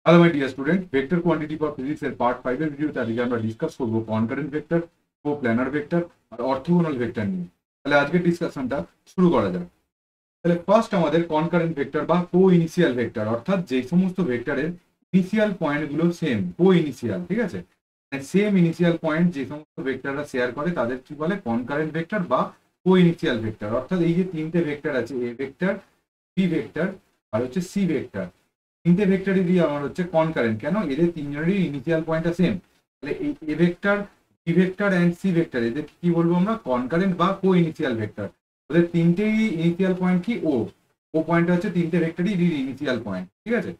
Hello my dear student, vector quantity for physics এর part 5 এর ভিডিওতে আজকে আমরা ডিসকাস করব কনকারেন্ট ভেক্টর, কো-প্ল্যানার ভেক্টর আর অর্থোগোনাল ভেক্টর নিয়ে। তাহলে আজকের ডিসকাশনটা শুরু করা যাক। তাহলে ফার্স্ট আমাদের কনকারেন্ট ভেক্টর বা কো ইনিশিয়াল ভেক্টর, অর্থাৎ যে সমস্ত ভেক্টরের ইনিশিয়াল পয়েন্টগুলো সেম, কো ইনিশিয়াল, ঠিক আছে, সেম ইনিশিয়াল পয়েন্ট যে সমস্ত ভেক্টররা শেয়ার করে তাদের কি বলে কনকারেন্ট ভেক্টর বা কো ইনিশিয়াল ভেক্টর। অর্থাৎ এই যে তিনটে ভেক্টর আছে, এ ভেক্টর, বি ভেক্টর আর হচ্ছে সি ভেক্টর, তিনটে ভেক্টরই দিয়ে আমার হচ্ছে কনকারেন্ট। কেন? এদের তিনজনেরই ইনিশিয়াল পয়েন্টটা সেম। তাহলে এই A vector, B vector and C vector, এদের কি বলবো আমরা? কনকারেন্ট বা কো ইনিশিয়াল ভেক্টর। ওদের তিনটেই ইনিশিয়াল পয়েন্ট কি? ও ও পয়েন্ট হচ্ছে তিনটে ভেক্টরই ইনিশিয়াল পয়েন্ট, ঠিক আছে,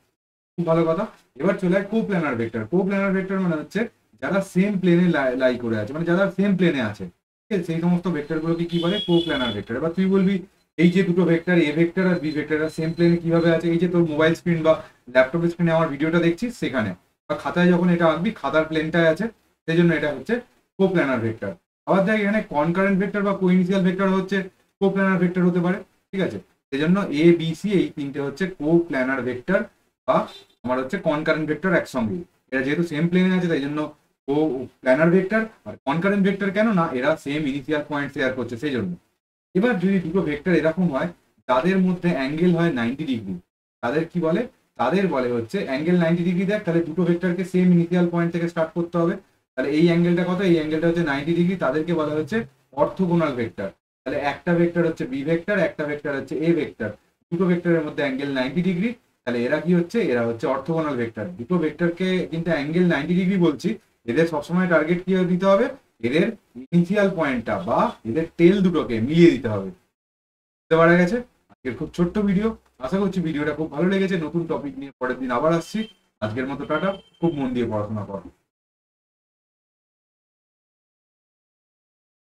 খুব ভালো কথা। এবার চলে যায় কো-প্ল্যানার ভেক্টর। কো-প্ল্যানার ভেক্টর মানে হচ্ছে যারা সেম প্লেনে লাই করে আছে, মানে যারা সেম প্লেনে আছে, ঠিক আছে, সেই সমস্ত ভেক্টর গুলোকে কি বলে? Coplanar vector. এবার তুই বলবি এই যে দুটো ভেক্টর, এ ভেক্টর আর বি ভেক্টর, সেম প্লেনে কিভাবে আছে? এই যে তোর মোবাইল স্ক্রিন বা ল্যাপটপের স্ক্রিনে আমার ভিডিওটা দেখছিস, সেখানে বা খাতায় যখন এটা আঁকবি, খাতার প্লেনটায় আছে, সেই জন্য এটা হচ্ছে কো-প্ল্যানার ভেক্টর। আবার দেখ এখানে কনকারেন্ট ভেক্টর বা কোইনিশিয়াল ভেক্টর হচ্ছে কো-প্ল্যানার ভেক্টর হতে পারে, ঠিক আছে। সেই জন্য এ বি সি এই তিনটে হচ্ছে কো-প্ল্যানার ভেক্টর বা আমার হচ্ছে কনকারেন্ট ভেক্টর একসঙ্গে। এরা যেহেতু সেম প্লেনে আছে তাই জন্য ও প্ল্যানার ভেক্টর। আর কনকারেন্ট ভেক্টর কেন? না, এরা সেম ইনিশিয়াল পয়েন্ট শেয়ার করছে, সেই জন্য। এবার যদি দুটো ভেক্টর এরকম হয় যাদের মধ্যে অ্যাঙ্গেল হয় 90 ডিগ্রি, তাদের কি বলে? তাদের বলে হচ্ছে অ্যাঙ্গেল 90 ডিগ্রি। দেখ তাহলে দুটো ভেক্টরকে সেম ইনিশিয়াল পয়েন্ট থেকে স্টার্ট করতে হবে। তাহলে এই অ্যাঙ্গেলটা কত? এই অ্যাঙ্গেলটা হচ্ছে 90 ডিগ্রি। তাদেরকে বলা হচ্ছে অর্থোগোনাল ভেক্টর। তাহলে একটা ভেক্টর হচ্ছে বি ভেক্টর, একটা ভেক্টর হচ্ছে এ ভেক্টর, দুটো ভেক্টরের মধ্যে অ্যাঙ্গেল 90 ডিগ্রি। তাহলে এরা কি হচ্ছে? এরা হচ্ছে অর্থোগোনাল ভেক্টর। দুটো ভেক্টরকে কিন্তু অ্যাঙ্গেল 90 ডিগ্রি বলছি, এদের সবসময় টার্গেট কি দিতে হবে? এদের ইনিশিয়াল পয়েন্টটা বা এদের টেল দুটোকে মিলিয়ে দিতে হবে। বুঝতে পারা গেছে? আজকের খুব ছোট্ট ভিডিও, আশা করছি ভিডিওটা খুব ভালো লেগেছে। নতুন টপিক নিয়ে পরের দিন আবার আসছি। আজকের মতো টাটা, খুব মন দিয়ে পড়াশোনা করো।